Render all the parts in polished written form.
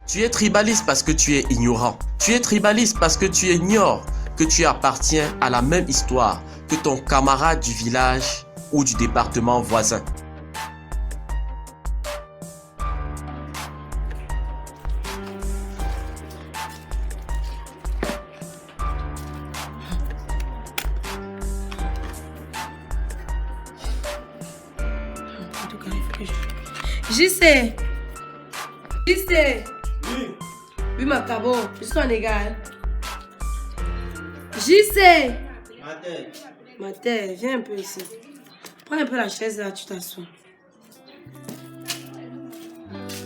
Tu es tribaliste parce que tu es ignorant. Tu es tribaliste parce que tu ignores que tu appartiens à la même histoire que ton camarade du village ou du département voisin. JC. JC. Oui. Oui, ma cabot. Je suis en égal. JC. Ma tête, viens un peu ici. Prends un peu la chaise là, tu t'assois.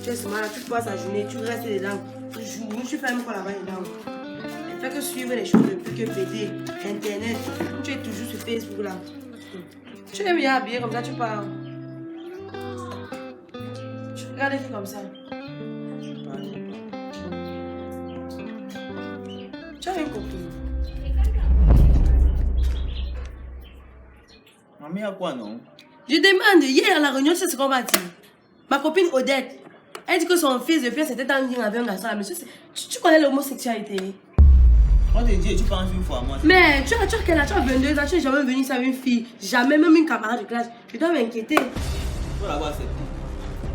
Tu es ce là, tu passes la journée, tu restes dedans. Tu joues, tu fais même quoi là-bas dedans. Tu fais que suivre les choses depuis que PD, Internet. Tu es toujours sur Facebook là. Tu es bien habillé comme ça, tu parles. Tu regardes les filles comme ça. Tu as une copine. Mamie, à quoi non? Je demande, hier à la réunion, c'est ce qu'on va dire. Ma copine Odette, elle dit que son fils depuis un certain temps vient avec un garçon à la maison. Tu connais l'homosexualité? On te dit, tu penses une fois à moi. Mais tu as quel âge? Tu as 22 ans, tu n'es jamais venu avec une fille. Jamais, même une camarade de classe. Je dois m'inquiéter. Faut l'avoir accepté.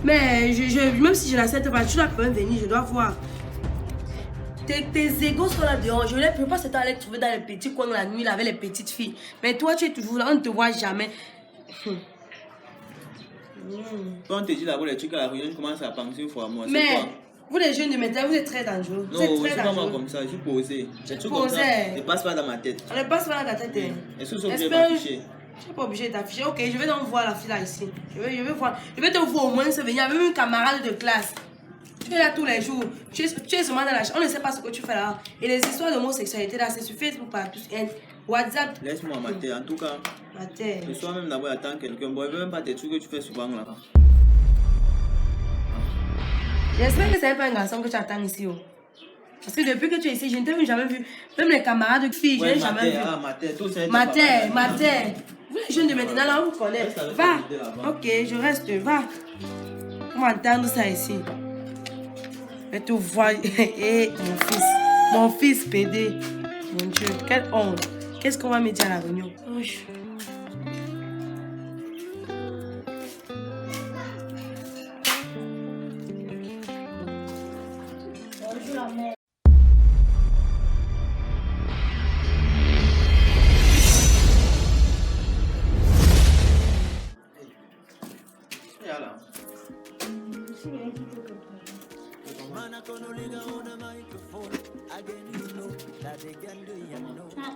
Mais même si je l'accepte pas, tu dois quand même venir, je dois voir. Tes égos sont là dehors. Je ne peux pas s'attendre à les trouver dans les petits coins la nuit là, avec les petites filles. Mais toi, tu es toujours là, on ne te voit jamais. Quand on te dit d'abord les trucs à la réunion, tu commences à penser une fois à moi. Mais vous les jeunes de maintenant, vous êtes très dangereux. Non, je suis pas moi comme ça, je suis posé. C'est tout comme ça. Ne passe pas dans ma tête. On ne passe pas dans ta tête. Est-ce que je suis obligé de m'afficher? Je suis pas obligé d'afficher. Ok, je vais donc voir la fille là ici. Je vais voir. Je vais te voir au moins se venir avec une camarade de classe. Tu es là tous les jours. Tu es seulement dans la chambre. On ne sait pas ce que tu fais là. Et les histoires d'homosexualité là, c'est sur Facebook partout. WhatsApp. Laisse-moi ma tête. En tout cas, ma tête. Le soir même d'abord attendre quelqu'un. Bon, je ne veux même pas des trucs que tu fais souvent là. J'espère que ce n'est pas un garçon que tu attends ici. Oh. Parce que depuis que tu es ici, je ne t'ai jamais vu. Même les camarades de filles, je n'ai jamais vu. Ma tête. Vous les jeunes de maintenant là, on vous connaît. Va. Ok, je reste. Va. On va entendre ça ici. Je te vois. Mon fils PD. Mon Dieu, quelle honte. Qu'est-ce qu'on va me dire à la réunion? Bonjour la mère.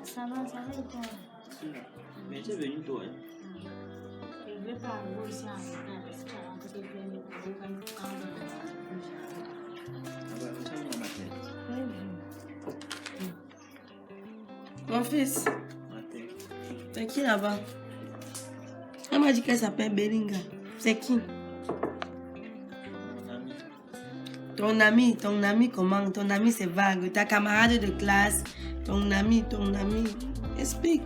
Ça va et toi? Mais tu es venu toi, hein? Je ne vais pas arriver ici en retard parce que tu as rencontré plein de problèmes quand Mon fils, c'est qui là-bas? Elle m'a dit qu'elle s'appelle Belinga. C'est qui? Ton ami comment? Ton ami c'est vague. Ta camarade de classe, ton ami. Explique.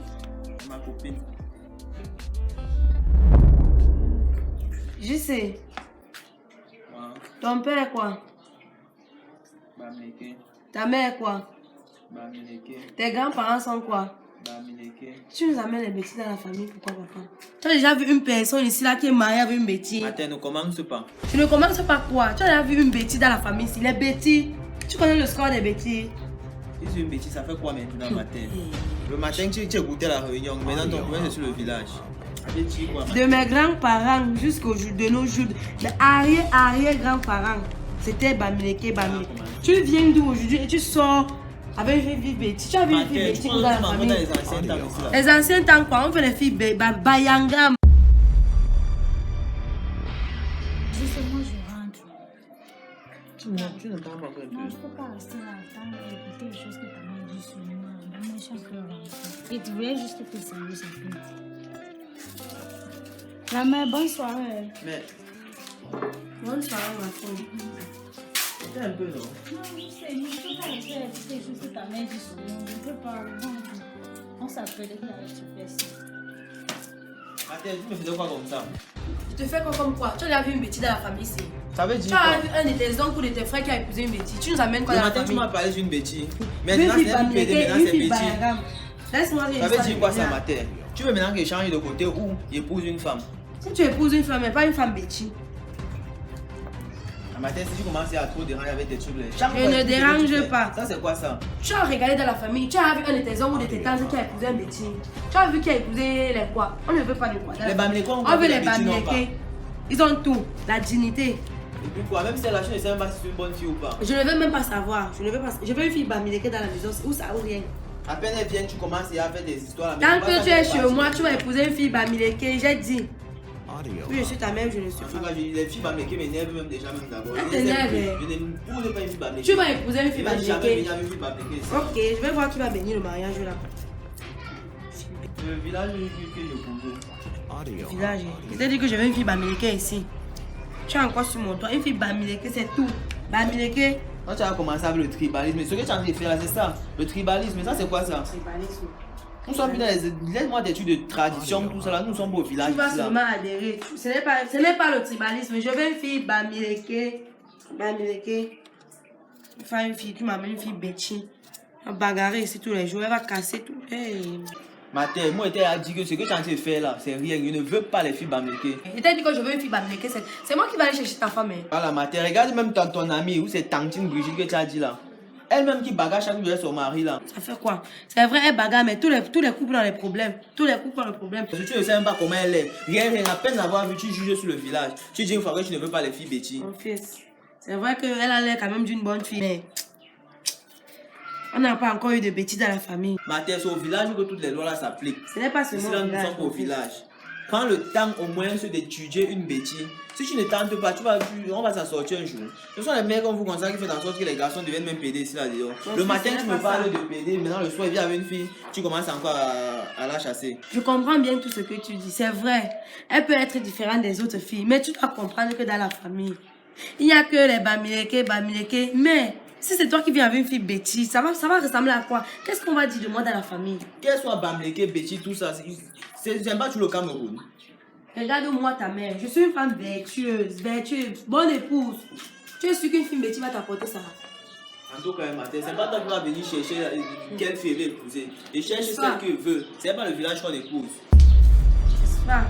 Ma copine. Je sais. Ton père quoi? Bamileke. Ta mère quoi? Bamileke. Tes grands-parents sont quoi? Bamileke. Tu nous amènes les bêtises dans la famille, pourquoi papa? Tu as déjà vu une personne ici là qui est mariée avec une bêtise? Attends, ne commence pas. Tu ne commences pas quoi? Tu as déjà vu une bêtise dans la famille ici? Les bêtises. Tu connais le score des bêtises? Si c'est une bêtise, ça fait quoi maintenant matin? Le matin, tu as goûté à la réunion. Maintenant, ton problème, c'est sur le village. De mes grands-parents jusqu'au jour de nos jours, mes arrière-grands-parents, c'était Bamileke. Tu viens d'où aujourd'hui et tu sors avec une fille bêtise? Tu as vu une fille bêtise dans la famille? Les anciens temps quoi? On fait les filles bayangam. Justement, je rentre. Tu ne parles pas un peu. Non, je ne peux pas rester là attendre et écouter les choses que ta mère dit sur moi. Moi, je suis un peu rentrée. Et tu voulais juste te servir, ça fait. La mère, bonne soirée. Mais. Bonne soirée, ma fille. C'est un peu non. Non, je sais, je ne peux pas rester à écouter les choses que ta mère dit sur moi. Je ne peux pas. On s'appelait qu'il y avait super ça. Attends, tu me faisais quoi comme ça? Je te fais quoi comme quoi? Tu as déjà vu une bêtise dans la famille ici? Ça veut Tu dire as quoi? vu un de tes oncles ou de tes frères qui a épousé une bêtise. Tu nous amènes quoi Le dans la matin, tu famille? m'as parlé d'une bêtise. Une Maintenant, fille c'est un PD, bamileke, maintenant une c'est fille bêtise. bayagam. Laisse-moi dire Ça veut ça, dire quoi ça, bien. ma terre? Tu veux maintenant que change de côté où il épouse une femme? Si tu épouses une femme, mais pas une femme bêtise. À ma terre, si tu commences à trop déranger avec tes trucs, Je ne dérange pas. Ça, c'est quoi ça? Tu as regardé dans la famille, tu as vu un de tes oncles ou de tes tantes qui a épousé un bêtise. Tu as vu qui a épousé les quoi? On ne veut pas les quoi. Les bamileke, On veut les bamileke. Ils ont tout, la dignité. Et puis quoi? Même si la chaîne ne sait même pas si c'est une bonne fille ou pas. Je ne veux même pas savoir. Je veux une fille bamileke dans la maison. Où ça ou rien. À peine elle vient, tu commences à faire des histoires. Tant que tu es chez moi, tu vas épouser une fille bamileke. J'ai dit. Oui, je suis ta mère, je ne suis En tout pas. cas, les filles bamileke m'énervent même déjà même d'abord. Elle t'énerve. Je n'aime pas une fille bamileke. Tu vas épouser une fille Je vais jamais venir bamileke. avec une fille bamileke ici. Ok, je vais voir qui va bénir le mariage là. Le village que je posais. Village. Je t'ai dit que je veux une fille bamileke ici. Tu es encore sur mon toit. Une fille bamileke, c'est tout. Bamileke. Quand tu as commencé avec le tribalisme, ce que tu as envie de faire là, c'est ça. Le tribalisme, ça c'est quoi ça? Tribalisme. Nous sommes plus dans les. Laisse-moi des trucs de tradition, tout ça là. Nous sommes au village. Tu vas ici, là. seulement adhérer. Ce n'est pas le tribalisme. Je veux une fille bamileke. Bamileke. Enfin, une fille qui m'amène une fille bêtise. Elle va bagarrer ici tous les jours. Elle va casser tout. Hey. Ma terre, moi, j'étais à dire que ce que tu es en train de faire là, c'est rien. Je ne veux pas les filles bamileke. Je t'ai dit que je veux une fille bamileke. C'est moi qui vais aller chercher ta femme. Hein. Voilà, ma terre, regarde même ton amie, ou c'est Tantine Brigitte que tu as dit là. Elle-même qui bagarre chaque jour avec son mari là. Ça fait quoi? C'est vrai, elle bagarre, mais tous les couples ont des problèmes. Tous les couples ont des problèmes. Parce que tu ne sais même pas comment elle est. Rien, à peine l'avoir vu, tu juges sur le village. Tu dis une fois que tu ne veux pas les filles bêtises. Mon fils, c'est vrai qu'elle a l'air quand même d'une bonne fille, mais on n'a pas encore eu de bêtises dans la famille. Ma terre, c'est au village que toutes les lois là s'appliquent. Ce n'est pas Ici seulement là, au nous village. sommes au village. Prends le temps au moins d'étudier une bêtise. Si tu ne tentes pas, on va s'en sortir un jour. Ce sont les mecs comme vous comme ça qui font en sorte que les garçons deviennent même PD ici là dedans. Mon Le fils, matin ce tu n'est me pas parles ça. de PD, maintenant le soir il vient avec une fille, tu commences encore à la chasser. Je comprends bien tout ce que tu dis, c'est vrai. Elle peut être différente des autres filles, mais tu dois comprendre que dans la famille, il n'y a que les bamileke, mais si c'est toi qui viens avec une fille bêtise, ça va ressembler à quoi? Qu'est-ce qu'on va dire de moi dans la famille? Qu'elle soit bamileke, bêtise, tout ça, c'est pas tout le Cameroun. Regarde-moi ta mère, je suis une femme vertueuse, bonne épouse. Tu es sûr qu'une fille bêtise va t'apporter ça? En tout cas, ma terre, c'est pas toi qui vas venir chercher quelle fille elle veut épouser. Et cherche Ça. celle qu'elle veut. C'est pas le village qu'on épouse. C'est ça.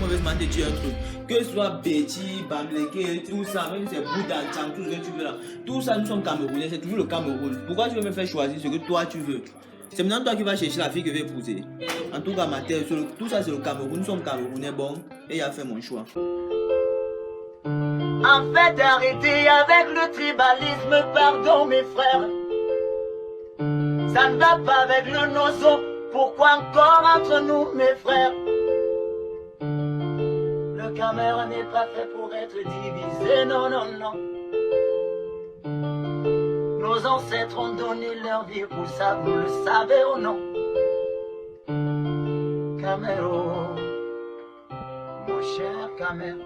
On me demande de dire un truc. Que ce soit Betty, Bamileke, tout ça, même si c'est Bouddha, Tchang, tout ce que tu veux là. Tout ça, nous sommes Camerounais, c'est toujours le Cameroun. Pourquoi tu veux me faire choisir ce que toi tu veux? C'est maintenant toi qui vas chercher la fille que je vais épouser. En tout cas, ma terre, tout ça c'est le Cameroun. Nous sommes Camerounais, bon, et il a fait mon choix. En fait, arrêtez avec le tribalisme, pardon mes frères. Ça ne va pas avec le nozo. Pourquoi encore entre nous, mes frères? Le Cameroun n'est pas fait pour être divisé, non, non, non. Nos ancêtres ont donné leur vie pour ça, vous le savez ou non? Cameroun, mon cher Cameroun.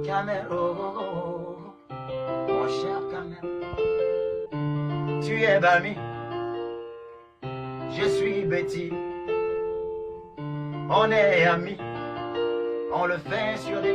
Cameroun, mon cher Cameroun. Tu es Bami, je suis Betty. On est amis, on le fait sur des